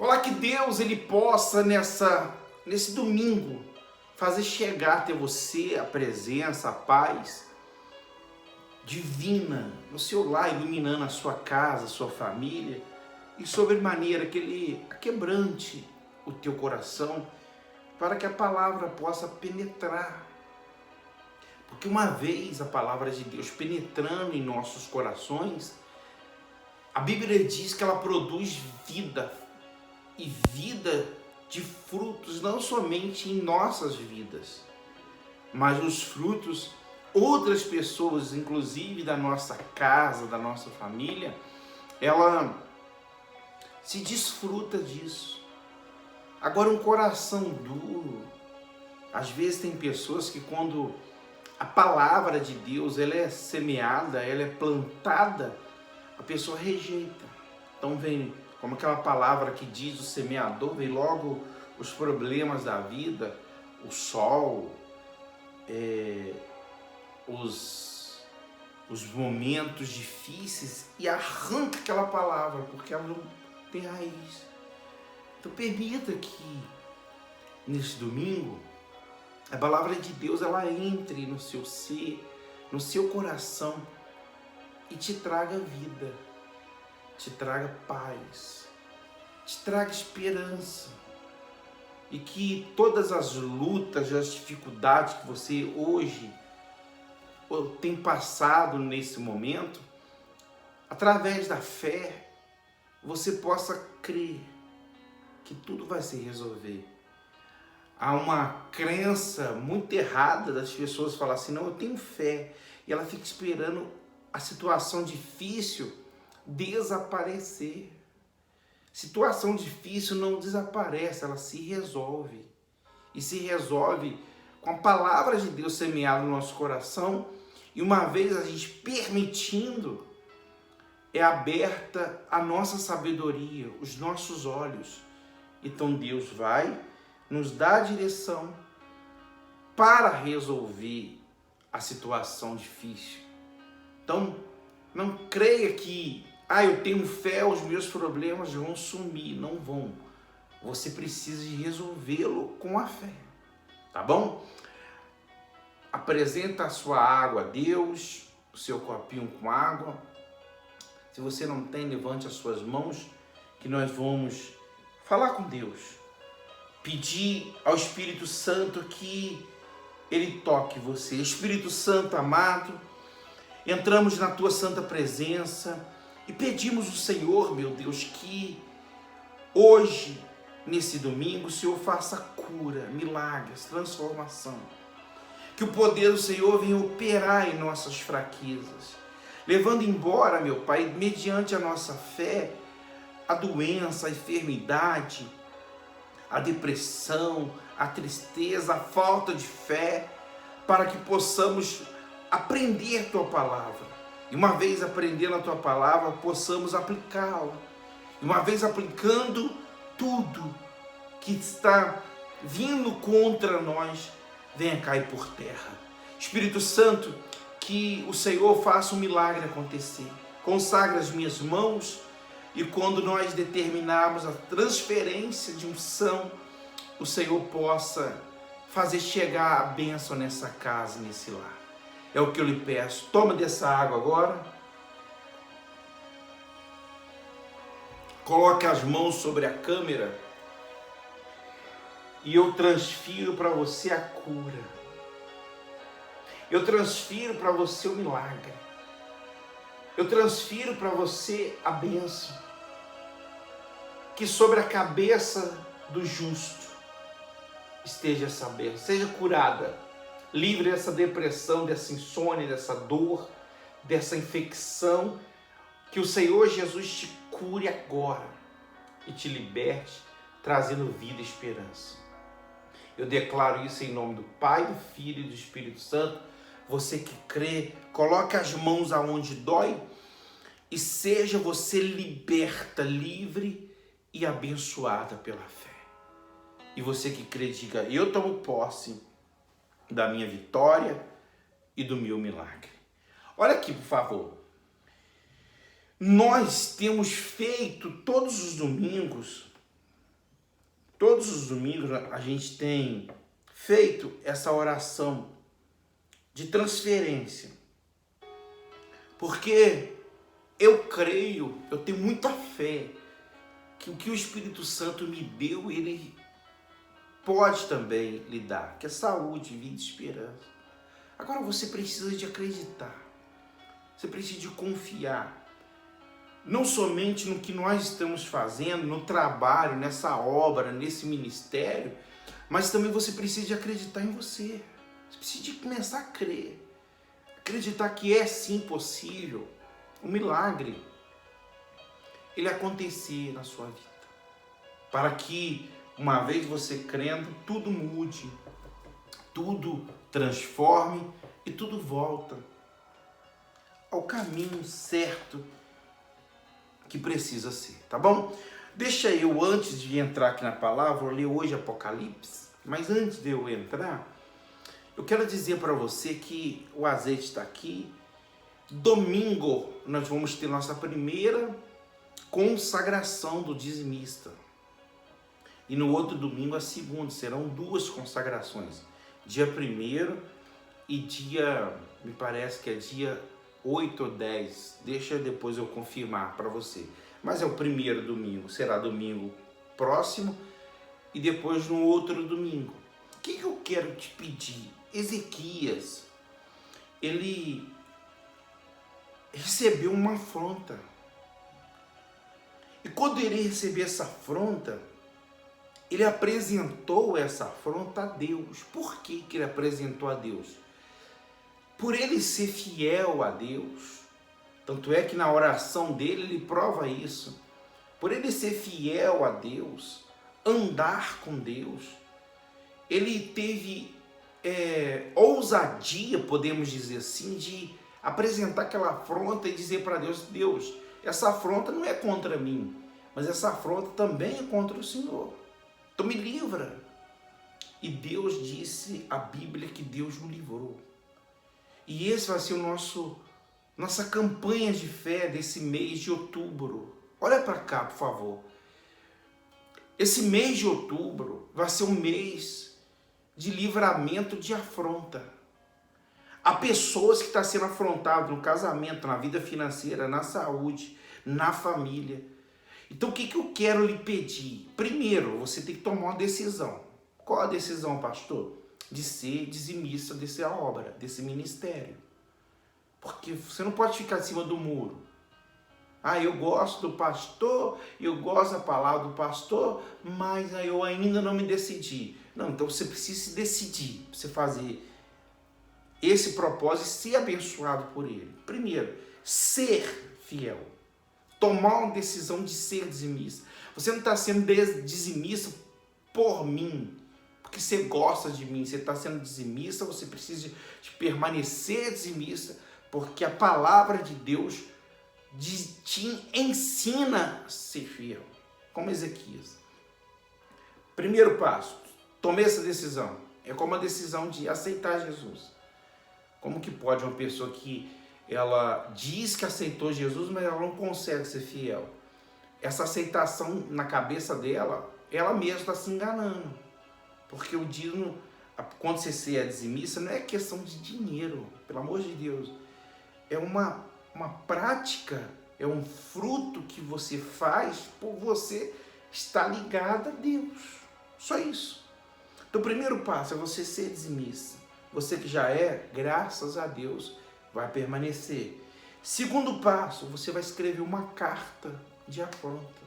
Olá, que Deus ele possa nesse domingo fazer chegar até você a presença, a paz divina no seu lar, iluminando a sua casa, a sua família, e sobremaneira que ele quebrante o teu coração para que a palavra possa penetrar. Porque uma vez a palavra de Deus penetrando em nossos corações, a Bíblia diz que ela produz vida, e vida de frutos, não somente em nossas vidas, mas os frutos, outras pessoas, inclusive da nossa casa, da nossa família, ela se desfruta disso. Agora, um coração duro, às vezes tem pessoas que quando a palavra de Deus ela é semeada, ela é plantada, a pessoa rejeita. Então vem como aquela palavra que diz o semeador, vem logo os problemas da vida, o sol, os momentos difíceis, e arranca aquela palavra, porque ela não tem raiz. Então permita que neste domingo a palavra de Deus ela entre no seu ser, no seu coração e te traga vida, te traga paz, te traga esperança, e que todas as lutas, as dificuldades que você hoje tem passado nesse momento, através da fé, você possa crer que tudo vai se resolver. Há uma crença muito errada das pessoas falar assim, não, eu tenho fé, e ela fica esperando a situação difícil desaparecer. Situação difícil não desaparece, ela se resolve. E se resolve com a palavra de Deus semeada no nosso coração, e uma vez a gente permitindo, é aberta a nossa sabedoria, os nossos olhos. Então Deus vai nos dar a direção para resolver a situação difícil. Então, não creia que, eu tenho fé, os meus problemas vão sumir. Não vão. Você precisa de resolvê-lo com a fé. Tá bom? Apresenta a sua água a Deus, o seu copinho com água. Se você não tem, levante as suas mãos, que nós vamos falar com Deus. Pedir ao Espírito Santo que Ele toque você. Espírito Santo amado, entramos na Tua santa presença e pedimos ao Senhor, meu Deus, que hoje, nesse domingo, o Senhor faça cura, milagres, transformação. Que o poder do Senhor venha operar em nossas fraquezas, levando embora, meu Pai, mediante a nossa fé, a doença, a enfermidade, a depressão, a tristeza, a falta de fé, para que possamos aprender Tua palavra. E uma vez aprendendo a Tua palavra, possamos aplicá-la. E uma vez aplicando, tudo que está vindo contra nós venha cair por terra. Espírito Santo, que o Senhor faça um milagre acontecer. Consagra as minhas mãos, e quando nós determinarmos a transferência de unção, o Senhor possa fazer chegar a bênção nessa casa, nesse lar. É o que eu lhe peço. Toma dessa água agora. Coloque as mãos sobre a câmera e eu transfiro para você a cura. Eu transfiro para você o milagre. Eu transfiro para você a bênção. Que sobre a cabeça do justo esteja essa bênção. Seja curada. Livre dessa depressão, dessa insônia, dessa dor, dessa infecção. Que o Senhor Jesus te cure agora e te liberte, trazendo vida e esperança. Eu declaro isso em nome do Pai, do Filho e do Espírito Santo. Você que crê, coloque as mãos aonde dói e seja você liberta, livre e abençoada pela fé. E você que crê, diga, eu tomo posse da minha vitória e do meu milagre. Olha aqui, por favor. Nós temos feito todos os domingos todos os domingos a gente tem feito essa oração de transferência. Porque eu creio, eu tenho muita fé que o que o Espírito Santo me deu, ele pode também lhe dar, que é saúde, vida e esperança. Agora você precisa de acreditar, você precisa de confiar, não somente no que nós estamos fazendo, no trabalho, nessa obra, nesse ministério, mas também você precisa de acreditar em você. Você precisa de começar a crer, acreditar que é sim possível um milagre ele acontecer na sua vida, para que uma vez você crendo, tudo mude, tudo transforme e tudo volta ao caminho certo que precisa ser, tá bom? Deixa eu, antes de entrar aqui na palavra, eu ler hoje Apocalipse, mas antes de eu entrar, eu quero dizer para você que o azeite está aqui. Domingo nós vamos ter nossa primeira consagração do dizimista. E no outro domingo a segunda, serão 2 consagrações. Dia 1º e dia, me parece que é dia 8 ou 10. Deixa depois eu confirmar para você. Mas é o primeiro domingo, será domingo próximo e depois no outro domingo. O que eu quero te pedir? Ezequias, ele recebeu uma afronta. E quando ele recebeu essa afronta, ele apresentou essa afronta a Deus. Por que ele apresentou a Deus? Por ele ser fiel a Deus. Tanto é que na oração dele ele prova isso. Por ele ser fiel a Deus, andar com Deus, ele teve ousadia, podemos dizer assim, de apresentar aquela afronta e dizer para Deus: Deus, essa afronta não é contra mim, mas essa afronta também é contra o Senhor. Então me livra. E Deus disse, a Bíblia, que Deus o livrou. E esse vai ser nossa campanha de fé desse mês de outubro. Olha para cá, por favor. Esse mês de outubro vai ser um mês de livramento de afronta. Há pessoas que estão sendo afrontadas no casamento, na vida financeira, na saúde, na família. Então o que eu quero lhe pedir? Primeiro, você tem que tomar uma decisão. Qual a decisão, pastor? De ser dizimista dessa obra, desse ministério. Porque você não pode ficar em cima do muro. Eu gosto do pastor, eu gosto da palavra do pastor, mas eu ainda não me decidi. Não, então você precisa se decidir, para você fazer esse propósito e ser abençoado por ele. Primeiro, ser fiel. Tomar uma decisão de ser dizimista. Você não está sendo dizimista por mim, porque você gosta de mim. Você está sendo dizimista, você precisa de permanecer dizimista, porque a palavra de Deus te ensina a ser fiel, como Ezequias. Primeiro passo, tomei essa decisão. É como a decisão de aceitar Jesus. Como que pode uma pessoa que ela diz que aceitou Jesus, mas ela não consegue ser fiel? Essa aceitação na cabeça dela, ela mesma está se enganando. Porque o dízimo, quando você é dizimista, não é questão de dinheiro, pelo amor de Deus. É uma prática, é um fruto que você faz por você estar ligado a Deus. Só isso. Então o primeiro passo é você ser dizimista. Você que já é, graças a Deus, vai permanecer. Segundo passo, você vai escrever uma carta de afronta.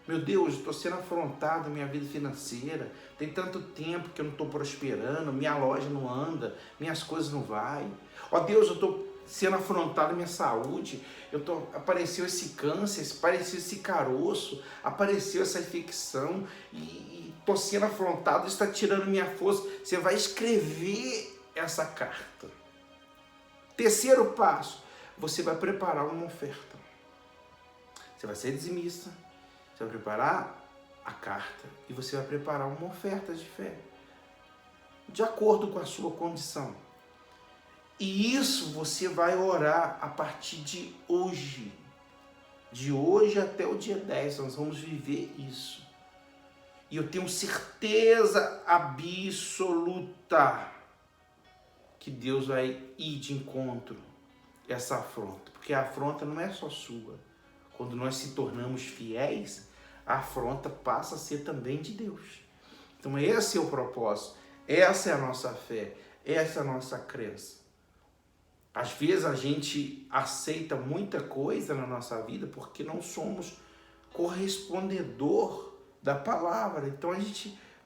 Meu Deus, estou sendo afrontado na minha vida financeira. Tem tanto tempo que eu não estou prosperando, minha loja não anda, minhas coisas não vai. Ó Deus, eu estou sendo afrontado na minha saúde. Apareceu esse câncer, apareceu esse caroço, apareceu essa infecção e estou sendo afrontado, está tirando minha força. Você vai escrever essa carta. Terceiro passo, você vai preparar uma oferta. Você vai ser dizimista. Você vai preparar a carta e você vai preparar uma oferta de fé, de acordo com a sua condição. E isso você vai orar a partir de hoje. De hoje até o dia 10, nós vamos viver isso. E eu tenho certeza absoluta que Deus vai ir de encontro a essa afronta. Porque a afronta não é só sua. Quando nós se tornamos fiéis, a afronta passa a ser também de Deus. Então esse é o propósito, essa é a nossa fé, essa é a nossa crença. Às vezes a gente aceita muita coisa na nossa vida porque não somos correspondedor da palavra. Então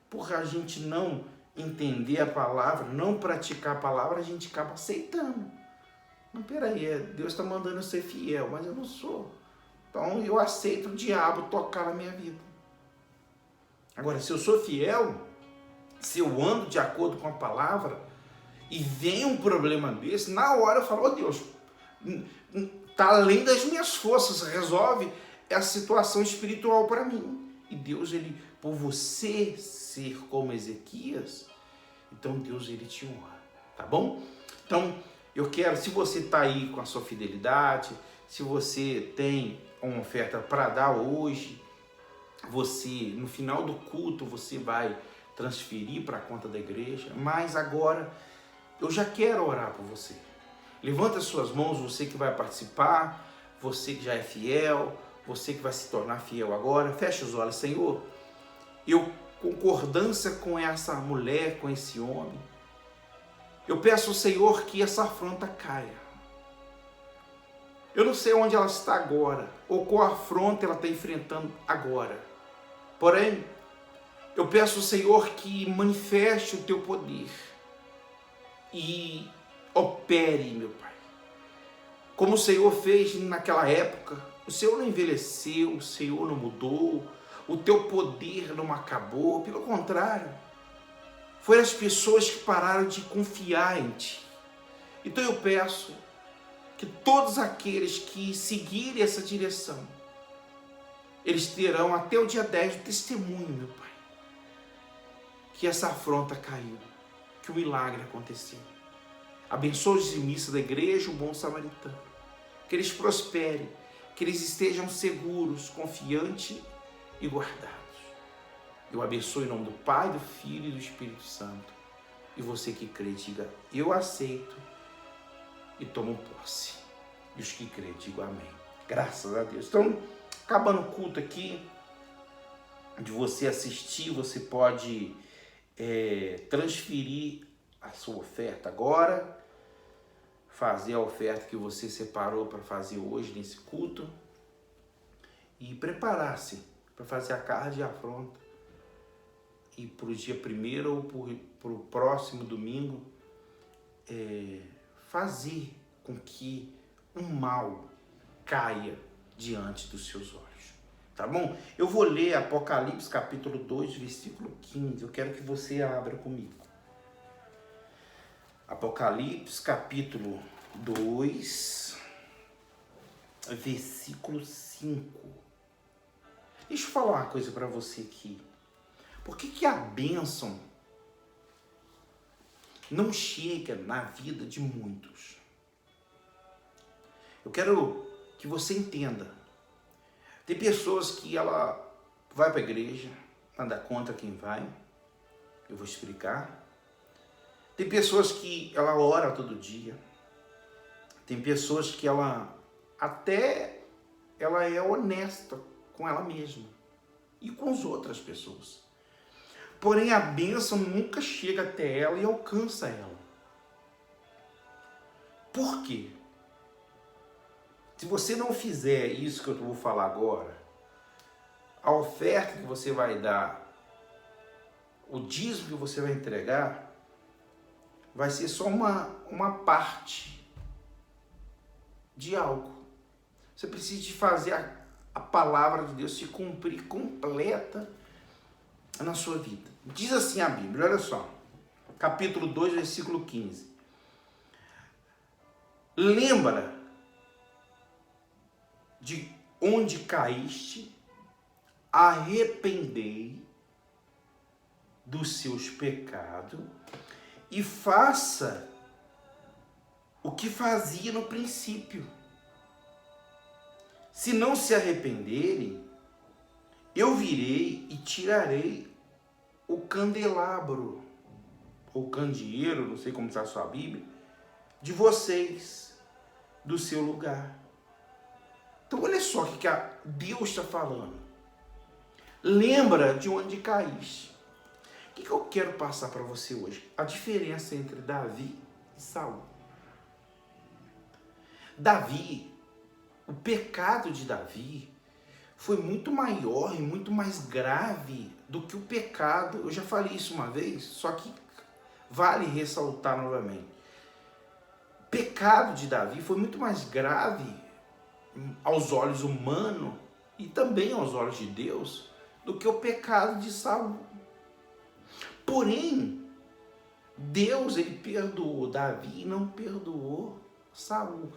por a gente não entender a palavra, não praticar a palavra, a gente acaba aceitando. Não, peraí, Deus está mandando eu ser fiel, mas eu não sou. Então eu aceito o diabo tocar na minha vida. Agora, se eu sou fiel, se eu ando de acordo com a palavra e vem um problema desse, na hora eu falo, oh Deus, está além das minhas forças, resolve essa situação espiritual para mim. E Deus, por você ser como Ezequias, então Deus, ele te honra, tá bom? Então, eu quero, se você está aí com a sua fidelidade, se você tem uma oferta para dar hoje, você, no final do culto, você vai transferir para a conta da igreja, mas agora eu já quero orar por você. Levanta as suas mãos, você que vai participar, você que já é fiel, você que vai se tornar fiel agora, fecha os olhos. Senhor, eu, concordância com essa mulher, com esse homem, eu peço ao Senhor que essa afronta caia. Eu não sei onde ela está agora, ou qual afronta ela está enfrentando agora. Porém, eu peço ao Senhor que manifeste o teu poder e opere, meu Pai. Como o Senhor fez naquela época, o Senhor não envelheceu, o Senhor não mudou, o teu poder não acabou, pelo contrário, foram as pessoas que pararam de confiar em Ti. Então eu peço que todos aqueles que seguirem essa direção, eles terão até o dia 10 o testemunho, meu Pai, que essa afronta caiu, que o milagre aconteceu. Abençoe os dizimistas da igreja, o bom samaritano, que eles prosperem, que eles estejam seguros, confiantes e guardados. Eu abençoo em nome do Pai, do Filho e do Espírito Santo. E você que crê, diga, eu aceito e tomo posse. E os que crê, digo amém. Graças a Deus. Então, acabando o culto aqui, de você assistir, você pode transferir a sua oferta agora, fazer a oferta que você separou para fazer hoje nesse culto e preparar-se para fazer a carga de afronta e para o dia 1º ou para o próximo domingo fazer com que um mal caia diante dos seus olhos. Tá bom? Eu vou ler Apocalipse capítulo 2, versículo 15. Eu quero que você abra comigo. Apocalipse capítulo 2, versículo 5. Deixa eu falar uma coisa para você aqui. Por que a bênção não chega na vida de muitos? Eu quero que você entenda. Tem pessoas que ela vai para a igreja, nada contra quem vai, eu vou explicar. Tem pessoas que ela ora todo dia. Tem pessoas que ela é honesta com ela mesma e com as outras pessoas. Porém, a bênção nunca chega até ela e alcança ela. Por quê? Se você não fizer isso que eu vou falar agora, a oferta que você vai dar, o dízimo que você vai entregar, vai ser só uma parte de algo. Você precisa de fazer a palavra de Deus se cumprir completa na sua vida. Diz assim a Bíblia, olha só, capítulo 2, versículo 15. Lembra de onde caíste, arrependei dos seus pecados e faça o que fazia no princípio. Se não se arrependerem, eu virei e tirarei o candelabro, ou candeeiro, não sei como está a sua Bíblia, de vocês, do seu lugar. Então olha só o que Deus está falando. Lembra de onde caíste. O que eu quero passar para você hoje? A diferença entre Davi e Saul. Davi, o pecado de Davi foi muito maior e muito mais grave do que o pecado. Eu já falei isso uma vez, só que vale ressaltar novamente. O pecado de Davi foi muito mais grave aos olhos humanos e também aos olhos de Deus do que o pecado de Saul. Porém, Deus, ele perdoou Davi e não perdoou Saul.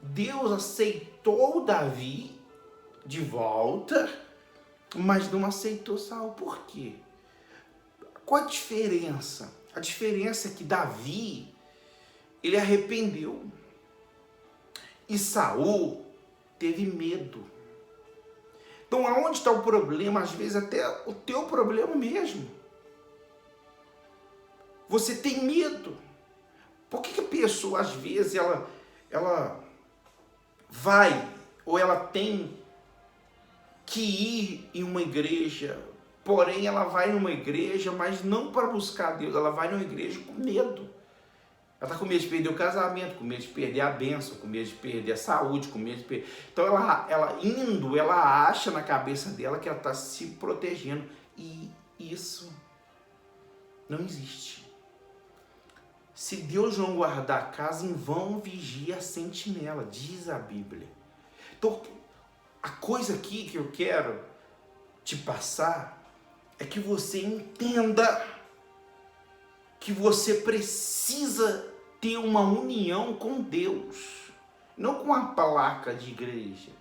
Deus aceitou Davi de volta, mas não aceitou Saul. Por quê? Qual a diferença? A diferença é que Davi, ele arrependeu. E Saul teve medo. Então, aonde está o problema? Às vezes até o teu problema mesmo. Você tem medo. Por que a pessoa, às vezes, ela vai, ou ela tem que ir em uma igreja, porém ela vai numa igreja, mas não para buscar Deus, ela vai numa igreja com medo. Ela está com medo de perder o casamento, com medo de perder a bênção, com medo de perder a saúde, com medo de perder... Então ela acha na cabeça dela que ela está se protegendo. E isso não existe. Se Deus não guardar a casa, em vão vigia a sentinela, diz a Bíblia. Então, a coisa aqui que eu quero te passar é que você entenda que você precisa ter uma união com Deus, não com a placa de igreja.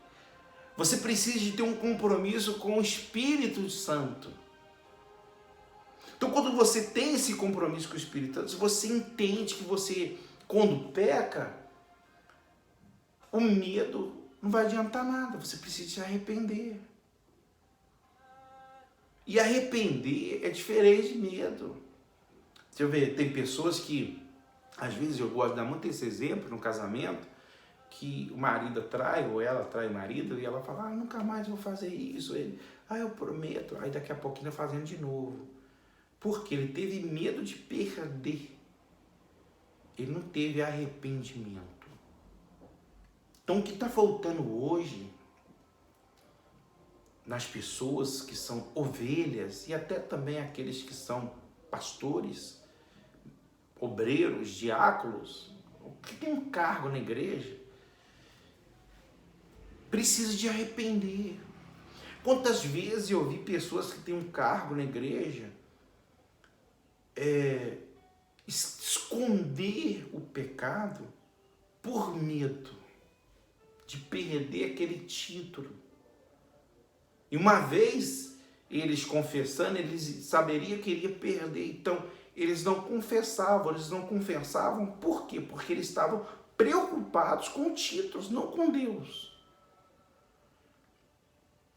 Você precisa de ter um compromisso com o Espírito Santo. Então, quando você tem esse compromisso com o Espírito Santo, você entende que você, quando peca, o medo não vai adiantar nada. Você precisa se arrepender. E arrepender é diferente de medo. Deixa eu ver, tem pessoas que, às vezes eu gosto de dar muito esse exemplo no casamento, que o marido trai, ou ela trai o marido, e ela fala, nunca mais vou fazer isso. Ele, eu prometo. Aí daqui a pouquinho tá fazendo de novo. Porque ele teve medo de perder. Ele não teve arrependimento. Então o que está faltando hoje nas pessoas que são ovelhas e até também aqueles que são pastores, obreiros, diáconos, que tem um cargo na igreja, precisa de arrepender. Quantas vezes eu vi pessoas que têm um cargo na igreja esconder o pecado por medo de perder aquele título. E uma vez eles confessando, eles saberiam que iria perder. Então, eles não confessavam. Por quê? Porque eles estavam preocupados com títulos, não com Deus.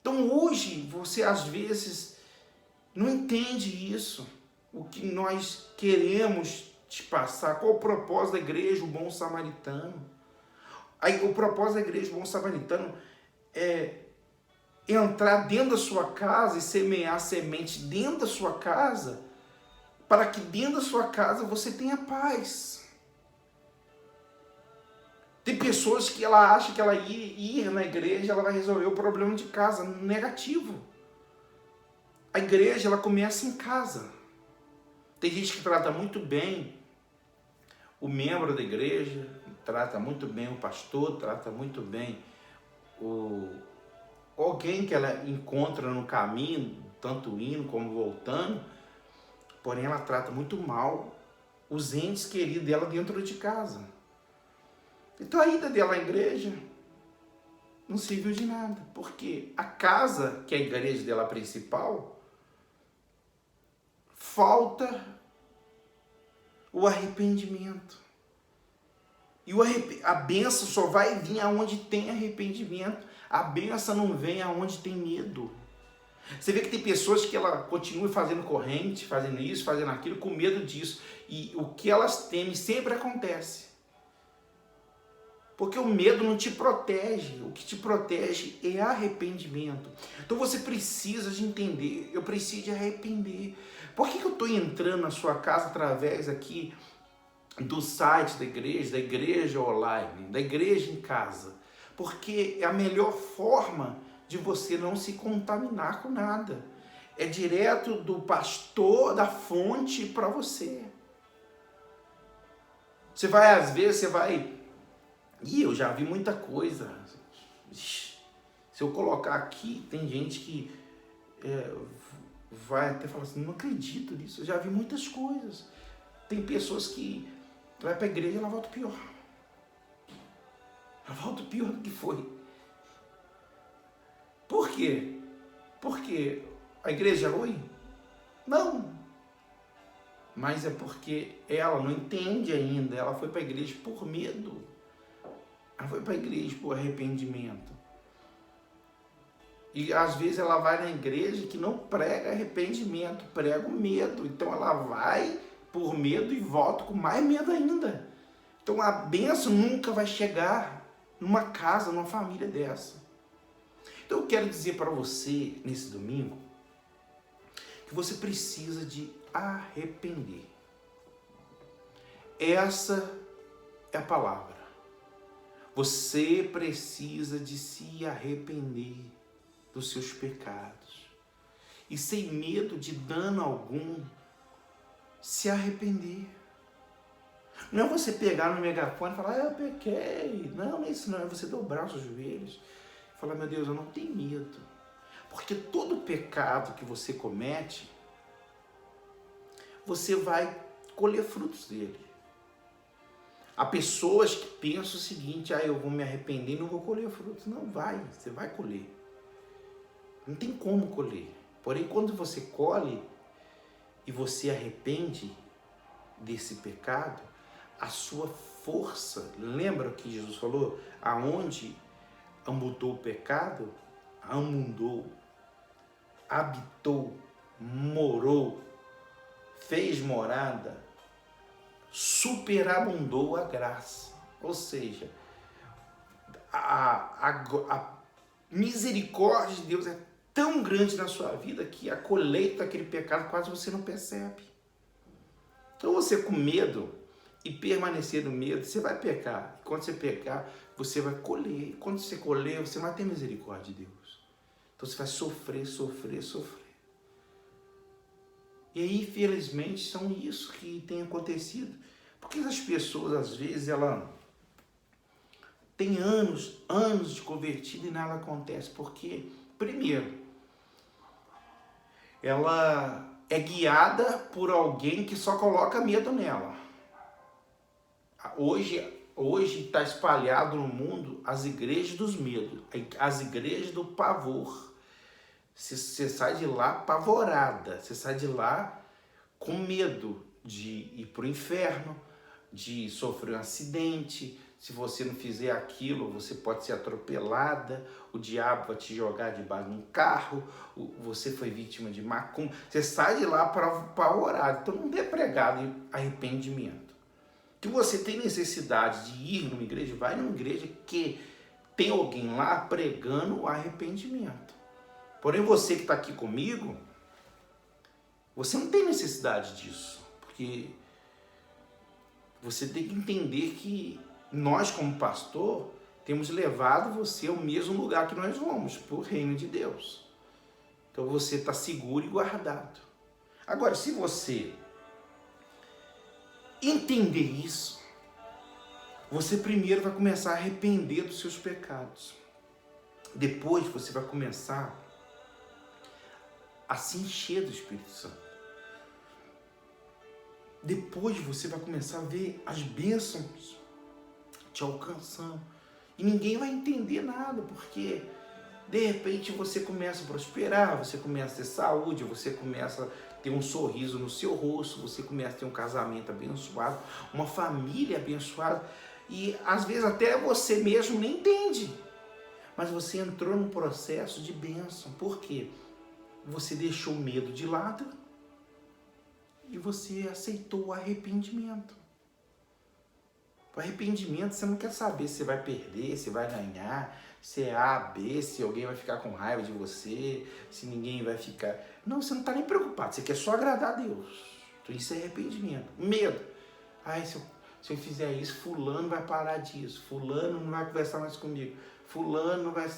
Então, hoje, você às vezes não entende isso. O que nós queremos te passar, qual o propósito da igreja, o bom samaritano. Aí, o propósito da igreja, o bom samaritano, é entrar dentro da sua casa e semear semente dentro da sua casa, para que dentro da sua casa você tenha paz. Tem pessoas que ela acha que ela ir na igreja, ela vai resolver o problema de casa. Negativo. A igreja, ela começa em casa. Tem gente que trata muito bem o membro da igreja, trata muito bem o pastor, trata muito bem alguém que ela encontra no caminho, tanto indo como voltando, porém ela trata muito mal os entes queridos dela dentro de casa. Então a ida dela à igreja não serviu de nada, porque a casa, que é a igreja dela principal, falta o arrependimento. E a bênção só vai vir aonde tem arrependimento. A bênção não vem aonde tem medo. Você vê que tem pessoas que ela continua fazendo corrente, fazendo isso, fazendo aquilo, com medo disso. E o que elas temem sempre acontece. Porque o medo não te protege. O que te protege é arrependimento. Então você precisa de entender. Eu preciso de arrepender. Por que eu estou entrando na sua casa através aqui do site da igreja online, da igreja em casa? Porque é a melhor forma de você não se contaminar com nada. É direto do pastor, da fonte para você. Você vai, às vezes, E eu já vi muita coisa. Se eu colocar aqui, tem gente que vai até falar assim, não acredito nisso. Eu já vi muitas coisas. Tem pessoas que vai para a igreja e ela volta pior. Ela volta pior do que foi. Por quê? Porque a igreja é ruim? Não. Mas é porque ela não entende ainda. Ela foi para a igreja por medo. Ela foi para a igreja por arrependimento. E às vezes ela vai na igreja que não prega arrependimento, prega o medo. Então ela vai por medo e volta com mais medo ainda. Então a bênção nunca vai chegar numa casa, numa família dessa. Então eu quero dizer para você, nesse domingo, que você precisa de arrepender. Essa é a palavra. Você precisa de se arrepender dos seus pecados. E sem medo de dano algum, se arrepender. Não é você pegar no megafone e falar, eu pequei. Não é isso não. É você dobrar os seus joelhos e falar, meu Deus, eu não tenho medo. Porque todo pecado que você comete, você vai colher frutos dele. Há pessoas que pensam o seguinte, eu vou me arrepender e não vou colher frutos. Não vai, você vai colher. Não tem como colher. Porém, quando você colhe e você arrepende desse pecado, a sua força, lembra o que Jesus falou? Aonde abundou o pecado, amundou, habitou, morou, fez morada, superabundou a graça. Ou seja, a misericórdia de Deus é tão grande na sua vida que a colheita daquele pecado quase você não percebe. Então você com medo e permanecer no medo, você vai pecar. E quando você pecar, você vai colher. E quando você colher, você vai ter misericórdia de Deus. Então você vai sofrer, sofrer, sofrer. E aí, infelizmente, são isso que tem acontecido. Porque as pessoas, às vezes, ela tem anos de convertido e nada acontece. Porque, primeiro, ela é guiada por alguém que só coloca medo nela. Hoje está espalhado no mundo as igrejas dos medos, as igrejas do pavor. Você sai de lá apavorada, você sai de lá com medo de ir para o inferno, de sofrer um acidente. Se você não fizer aquilo, você pode ser atropelada, o diabo vai te jogar debaixo de um carro, você foi vítima de macumba. Você sai de lá apavorado. Então não é pregado arrependimento. Se você tem necessidade de ir numa igreja, vai numa igreja que tem alguém lá pregando o arrependimento. Porém, você que está aqui comigo, você não tem necessidade disso. Porque você tem que entender que nós, como pastor, temos levado você ao mesmo lugar que nós vamos, para o reino de Deus. Então você está seguro e guardado. Agora, se você entender isso, você primeiro vai começar a arrepender dos seus pecados. Depois você vai começar a se encher do Espírito Santo. Depois você vai começar a ver as bênçãos te alcançando. E ninguém vai entender nada, porque de repente você começa a prosperar, você começa a ter saúde, você começa a ter um sorriso no seu rosto, você começa a ter um casamento abençoado, uma família abençoada, e às vezes até você mesmo nem entende, mas você entrou num processo de bênção. Por quê? você deixou o medo de lado e você aceitou o arrependimento. O arrependimento, você não quer saber se vai perder, se vai ganhar, se é A, B, se alguém vai ficar com raiva de você, se ninguém vai ficar... Não, você não está nem preocupado, você quer só agradar a Deus. Então isso é arrependimento. Medo. Ai, se eu fizer isso, fulano vai parar disso, fulano não vai conversar mais comigo, fulano não vai...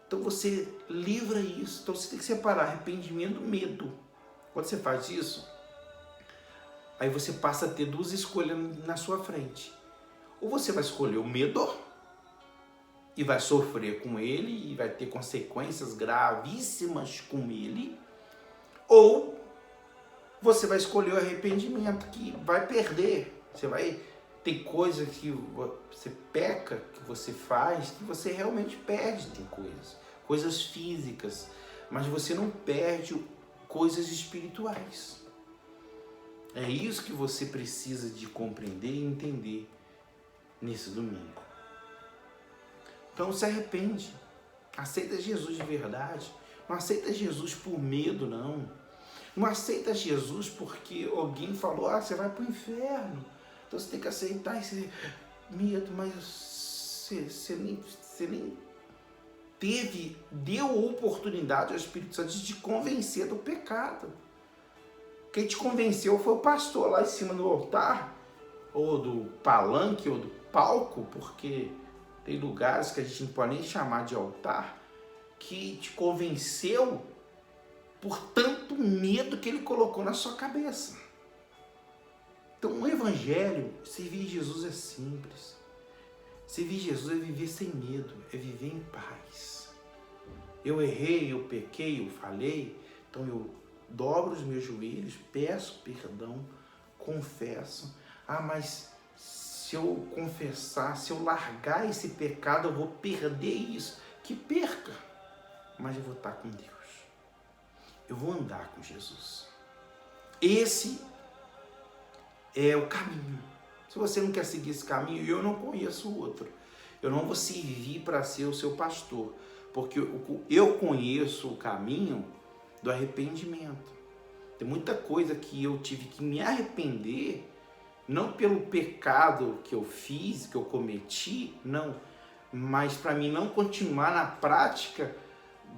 Então você livra isso. Então você tem que separar arrependimento do medo. Quando você faz isso, aí você passa a ter duas escolhas na sua frente. Ou você vai escolher o medo e vai sofrer com ele e vai ter consequências gravíssimas com ele. Ou você vai escolher o arrependimento, que vai perder. Você vai ter coisas que você peca, que você faz, que você realmente perde. Tem coisas físicas, mas você não perde coisas espirituais. É isso que você precisa de compreender e entender nesse domingo. Então se arrepende, aceita Jesus de verdade, não aceita Jesus por medo, não. Não aceita Jesus porque alguém falou, você vai para o inferno. Então você tem que aceitar esse medo, mas você nem deu oportunidade ao Espírito Santo de te convencer do pecado. Quem te convenceu foi o pastor lá em cima do altar, ou do palanque, ou do palco, porque tem lugares que a gente não pode nem chamar de altar, que te convenceu por tanto medo que ele colocou na sua cabeça. Então o evangelho, servir Jesus é simples. Servir Jesus é viver sem medo, é viver em paz. Eu errei, eu pequei, eu falei, então eu dobro os meus joelhos, peço perdão, confesso. Mas se eu confessar, se eu largar esse pecado, eu vou perder isso. Que perca, mas eu vou estar com Deus. Eu vou andar com Jesus. Esse é o caminho. Se você não quer seguir esse caminho, eu não conheço outro. Eu não vou servir para ser o seu pastor, porque eu conheço o caminho do arrependimento. Tem muita coisa que eu tive que me arrepender, não pelo pecado que eu fiz, que eu cometi, não, mas para mim não continuar na prática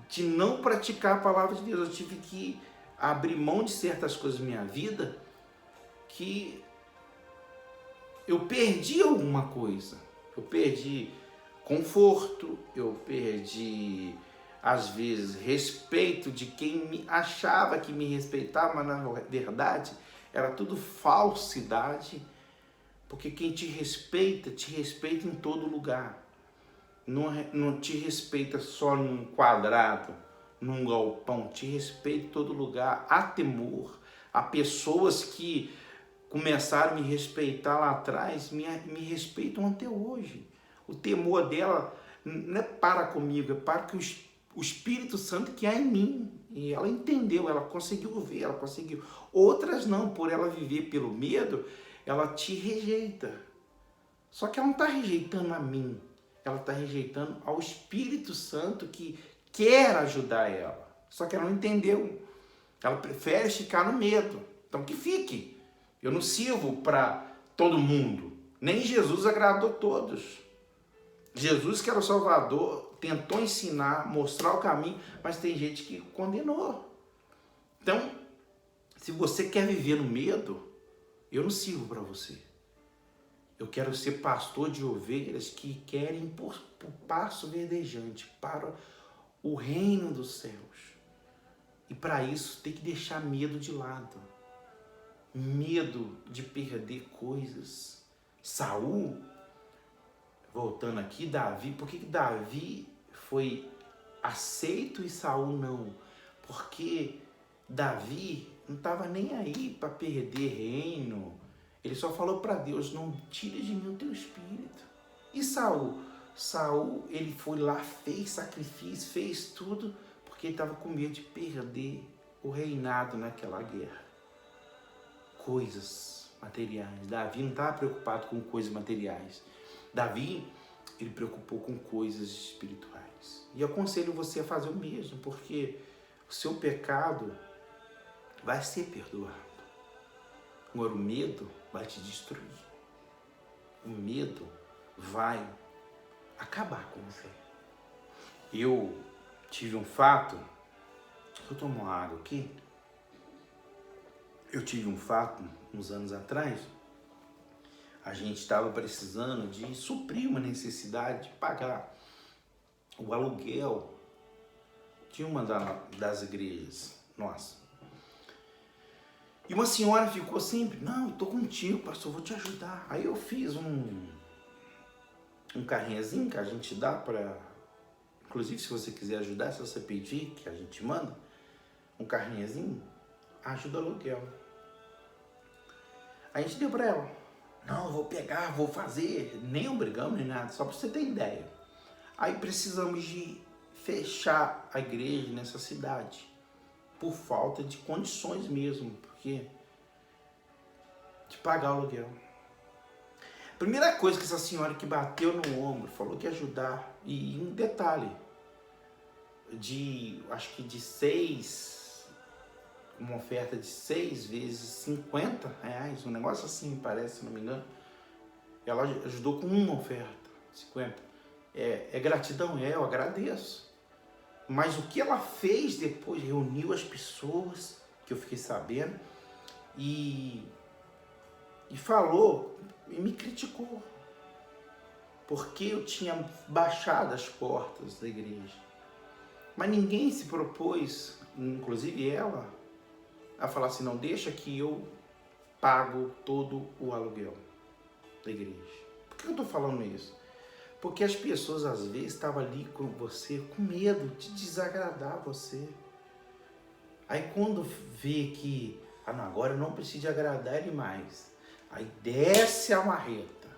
de não praticar a palavra de Deus. Eu tive que abrir mão de certas coisas na minha vida que eu perdi alguma coisa. Eu perdi conforto, eu perdi, às vezes, respeito de quem achava que me respeitava, mas na verdade era tudo falsidade, porque quem te respeita em todo lugar. Não te respeita só num quadrado, num galpão, te respeita em todo lugar. Há temor, há pessoas que começaram a me respeitar lá atrás, me respeitam até hoje. O temor dela não é para comigo, é para que o Espírito Santo que há em mim. E ela entendeu, ela conseguiu ver, ela conseguiu. Outras não, por ela viver pelo medo, ela te rejeita. Só que ela não está rejeitando a mim, ela está rejeitando ao Espírito Santo que quer ajudar ela. Só que ela não entendeu. Ela prefere ficar no medo. Então que fique. Eu não sirvo para todo mundo. Nem Jesus agradou todos. Jesus, que era o Salvador, tentou ensinar, mostrar o caminho, mas tem gente que condenou. Então, se você quer viver no medo, eu não sirvo para você. Eu quero ser pastor de ovelhas que querem ir por passo verdejante para o reino dos céus. E para isso tem que deixar medo de lado. Medo de perder coisas. Saul, voltando aqui, Davi, por que Davi foi aceito e Saul não? Porque Davi não estava nem aí para perder reino. Ele só falou para Deus, não tire de mim o teu espírito. E Saul? Saul, ele foi lá, fez sacrifício, fez tudo, porque ele estava com medo de perder o reinado naquela guerra. Coisas materiais. Davi não estava preocupado com coisas materiais. Davi, ele preocupou com coisas espirituais. E eu aconselho você a fazer o mesmo, porque o seu pecado vai ser perdoado. Agora, o medo vai te destruir. O medo vai acabar com você. Eu tive um fato, deixa eu tomar uma água aqui. Eu tive um fato uns anos atrás. A gente estava precisando de suprir uma necessidade de pagar o aluguel de uma das igrejas nossa. E uma senhora ficou sempre, não, eu tô contigo, pastor, vou te ajudar. Aí eu fiz um carrinhozinho que a gente dá para, inclusive se você quiser ajudar, se você pedir, que a gente manda, um carrinhozinho, ajuda aluguel. A gente deu para ela. Não, eu vou pegar, vou fazer, nem obrigamos nem nada, só para você ter ideia. Aí precisamos de fechar a igreja nessa cidade, por falta de condições mesmo, porque de pagar o aluguel. Primeira coisa que essa senhora que bateu no ombro, falou que ia ajudar, e um detalhe, acho que de 6, uma oferta de 6 vezes 50 reais, um negócio assim parece, se não me engano, ela ajudou com uma oferta, 50. É gratidão, eu agradeço. Mas o que ela fez depois, reuniu as pessoas, que eu fiquei sabendo, e falou, e me criticou, porque eu tinha baixado as portas da igreja. Mas ninguém se propôs, inclusive ela, a falar assim, não, deixa que eu pago todo o aluguel da igreja. Por que eu estou falando isso? Porque as pessoas às vezes estavam ali com você com medo de desagradar você. Aí quando vê que, não, agora eu não preciso de agradar ele mais, aí desce a marreta.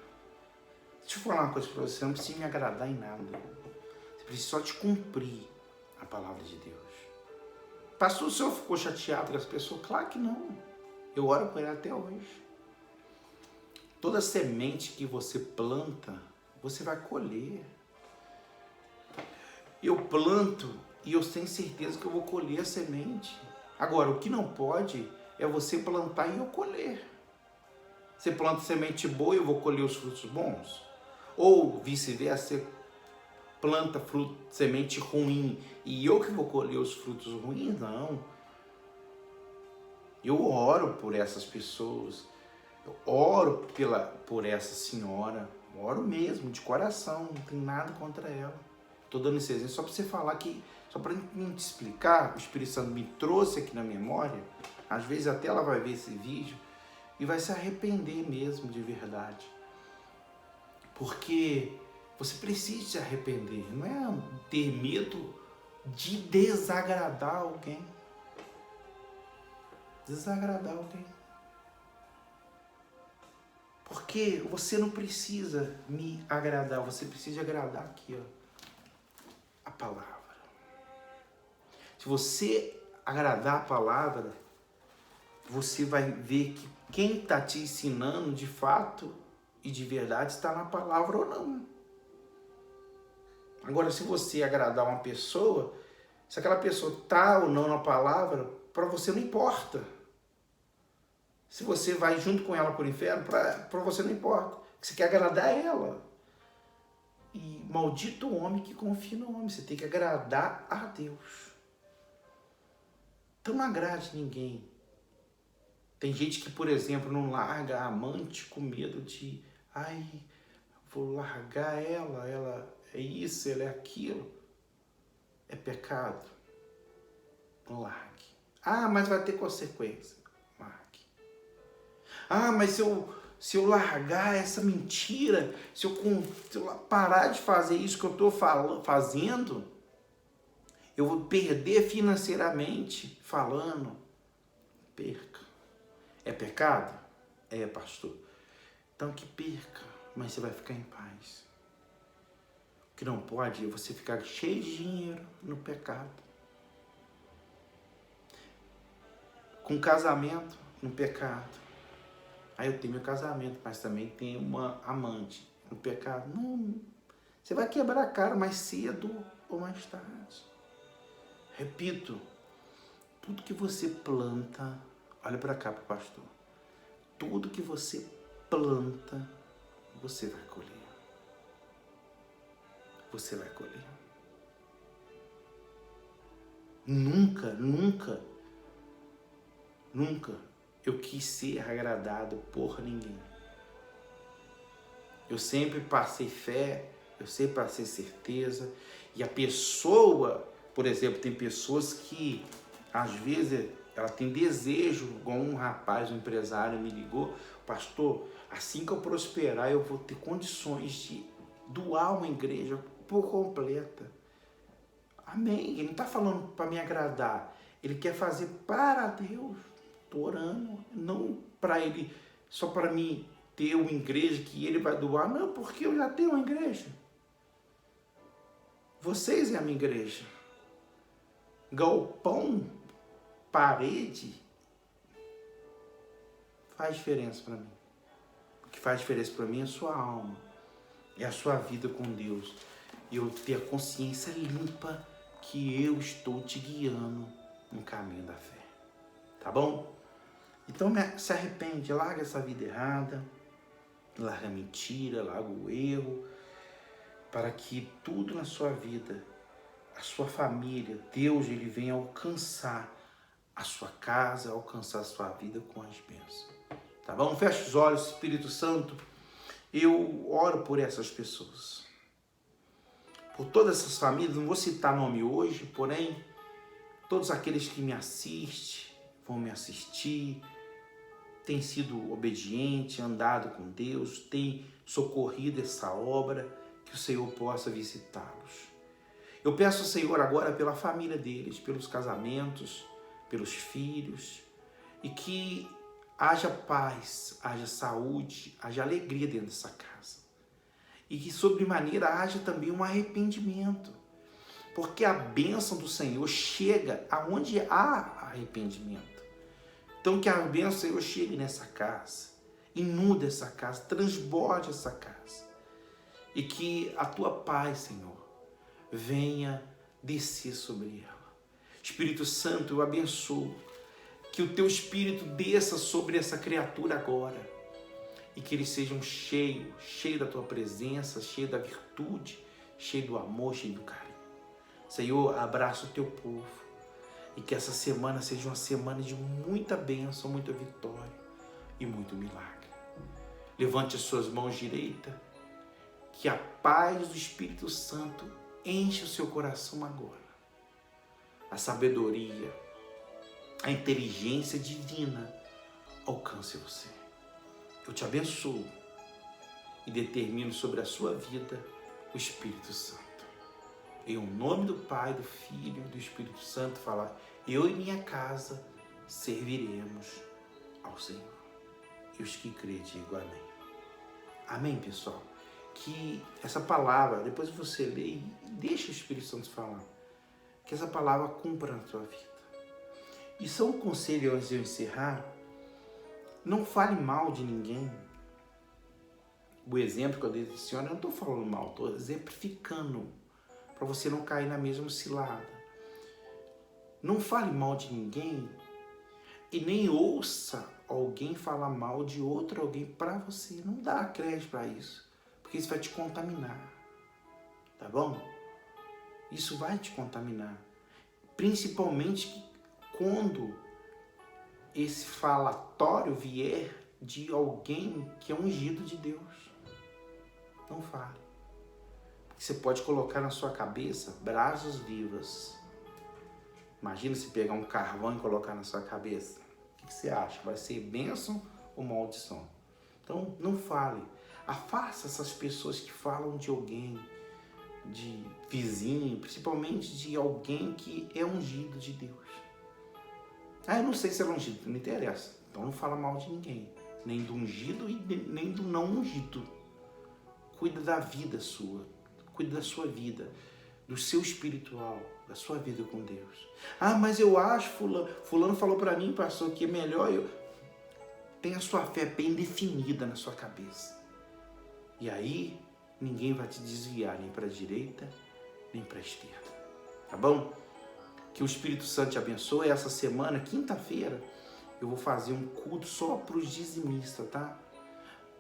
Deixa eu falar uma coisa para você, não precisa me agradar em nada. Você precisa só te cumprir a palavra de Deus. Pastor, o senhor ficou chateado com as pessoas? Claro que não. Eu oro por ele até hoje. Toda semente que você planta, você vai colher. Eu planto e eu tenho certeza que eu vou colher a semente. Agora, o que não pode é você plantar e eu colher. Você planta semente boa e eu vou colher os frutos bons? Ou vice-versa, você planta semente ruim e eu que vou colher os frutos ruins? Não. Eu oro por essas pessoas. Eu oro por essa senhora. Oro mesmo, de coração, não tem nada contra ela. Estou dando esse exemplo só para você falar que, só para me te explicar, o Espírito Santo me trouxe aqui na memória, às vezes até ela vai ver esse vídeo e vai se arrepender mesmo de verdade. Porque você precisa se arrepender, não é ter medo de desagradar alguém. Desagradar alguém. Porque você não precisa me agradar, você precisa agradar aqui, ó, a palavra. Se você agradar a palavra, você vai ver que quem está te ensinando de fato e de verdade está na palavra ou não. Agora, se você agradar uma pessoa, se aquela pessoa está ou não na palavra, para você não importa. Se você vai junto com ela para o inferno, para você não importa. Você quer agradar ela. E maldito o homem que confia no homem. Você tem que agradar a Deus. Então não agrade ninguém. Tem gente que, por exemplo, não larga a amante com medo de... vou largar ela é isso, ela é aquilo. É pecado. Não largue. Mas vai ter consequência. Mas se eu largar essa mentira, se eu parar de fazer isso que eu estou fazendo, eu vou perder financeiramente falando. Perca. É pecado? É, pastor. Então que perca, mas você vai ficar em paz. O que não pode é você ficar cheio de dinheiro no pecado. Com casamento, no pecado. Eu tenho meu casamento, mas também tenho uma amante. No pecado, não. Você vai quebrar a cara mais cedo ou mais tarde. Repito, tudo que você planta, olha para cá pro pastor, tudo que você planta, você vai colher. Você vai colher. Nunca eu quis ser agradado por ninguém. Eu sempre passei fé, eu sempre passei certeza. E a pessoa, por exemplo, tem pessoas que às vezes ela tem desejo, igual um rapaz, um empresário me ligou, pastor, assim que eu prosperar eu vou ter condições de doar uma igreja por completa. Amém. Ele não está falando para me agradar. Ele quer fazer para Deus. Estou orando. Não para ele, só para mim ter uma igreja que ele vai doar. Não, porque eu já tenho uma igreja. Vocês é a minha igreja. Galpão, parede, faz diferença para mim. O que faz diferença para mim é a sua alma. É a sua vida com Deus. E eu ter a consciência limpa que eu estou te guiando no caminho da fé. Tá bom? Então se arrepende, larga essa vida errada, larga a mentira, larga o erro, para que tudo na sua vida, a sua família, Deus, ele venha alcançar a sua casa, alcançar a sua vida com as bênçãos. Tá bom? Fecha os olhos, Espírito Santo. Eu oro por essas pessoas. Por todas essas famílias, não vou citar nome hoje, porém, todos aqueles que me assistem, vão me assistir, têm sido obedientes, andado com Deus, têm socorrido essa obra, que o Senhor possa visitá-los. Eu peço ao Senhor agora pela família deles, pelos casamentos, pelos filhos, e que haja paz, haja saúde, haja alegria dentro dessa casa. E que sobremaneira haja também um arrependimento. Porque a bênção do Senhor chega aonde há arrependimento. Então que a bênção do Senhor chegue nessa casa, inunde essa casa, transborde essa casa. E que a tua paz, Senhor, venha descer sobre ela. Espírito Santo, eu abençoo. Que o teu Espírito desça sobre essa criatura agora. E que eles sejam cheios da tua presença, cheios da virtude, cheios do amor, cheios do carinho. Senhor, abraça o teu povo. E que essa semana seja uma semana de muita bênção, muita vitória e muito milagre. Levante as suas mãos direitas. Que a paz do Espírito Santo enche o seu coração agora. A sabedoria, a inteligência divina alcance você. Eu te abençoo e determino sobre a sua vida o Espírito Santo. Em nome do Pai, do Filho e do Espírito Santo, falar, eu e minha casa serviremos ao Senhor. E os que creem, digo amém. Amém, pessoal? Que essa palavra, depois você lê e deixa o Espírito Santo falar, que essa palavra cumpra na tua vida. E só um conselho antes de eu encerrar, não fale mal de ninguém. O exemplo que eu dei da senhora, eu não estou falando mal, estou exemplificando, para você não cair na mesma cilada. Não fale mal de ninguém e nem ouça alguém falar mal de outro alguém para você. Não dá crédito para isso, porque isso vai te contaminar, tá bom? Isso vai te contaminar, principalmente quando esse falatório vier de alguém que é ungido de Deus. Não fale. Porque você pode colocar na sua cabeça brasas vivas. Imagina se pegar um carvão e colocar na sua cabeça. O que você acha? Vai ser bênção ou maldição? Então, não fale. Afasta essas pessoas que falam de alguém, de vizinho, principalmente de alguém que é ungido de Deus. Eu não sei se é ungido, não interessa. Então não fala mal de ninguém. Nem do ungido e nem do não ungido. Cuida da vida sua. Cuida da sua vida. Do seu espiritual. Da sua vida com Deus. Mas eu acho, fulano falou para mim, pastor, que é melhor eu... Tenha a sua fé bem definida na sua cabeça. E aí, ninguém vai te desviar nem para a direita, nem para a esquerda. Tá bom? Que o Espírito Santo te abençoe. Essa semana, quinta-feira, eu vou fazer um culto só para os dizimistas, tá?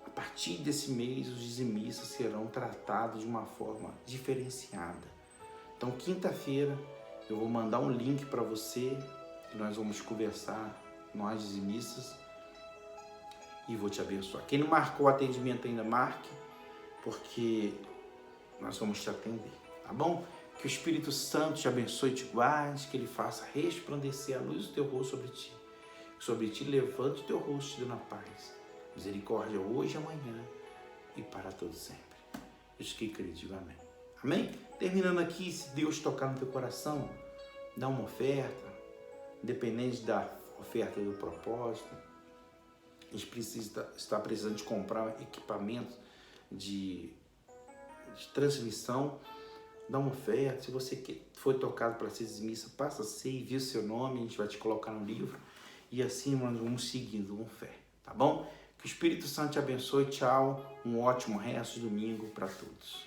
A partir desse mês, os dizimistas serão tratados de uma forma diferenciada. Então, quinta-feira, eu vou mandar um link para você, que nós vamos conversar, nós dizimistas, e vou te abençoar. Quem não marcou o atendimento ainda, marque, porque nós vamos te atender, tá bom? Que o Espírito Santo te abençoe e te guarde, que ele faça resplandecer a luz do teu rosto sobre ti. Que sobre ti levante o teu rosto te dando a paz. Misericórdia hoje e amanhã e para todo sempre. Eu que creio, digo amém. Amém? Terminando aqui, se Deus tocar no teu coração, dá uma oferta, independente da oferta do propósito. A gente está precisando de comprar equipamentos de transmissão. Dá uma oferta. Se você foi tocado para ser dizimista, passa a ser, envia o seu nome, a gente vai te colocar no livro. E assim nós vamos seguindo com fé, tá bom? Que o Espírito Santo te abençoe. Tchau. Um ótimo resto de domingo para todos.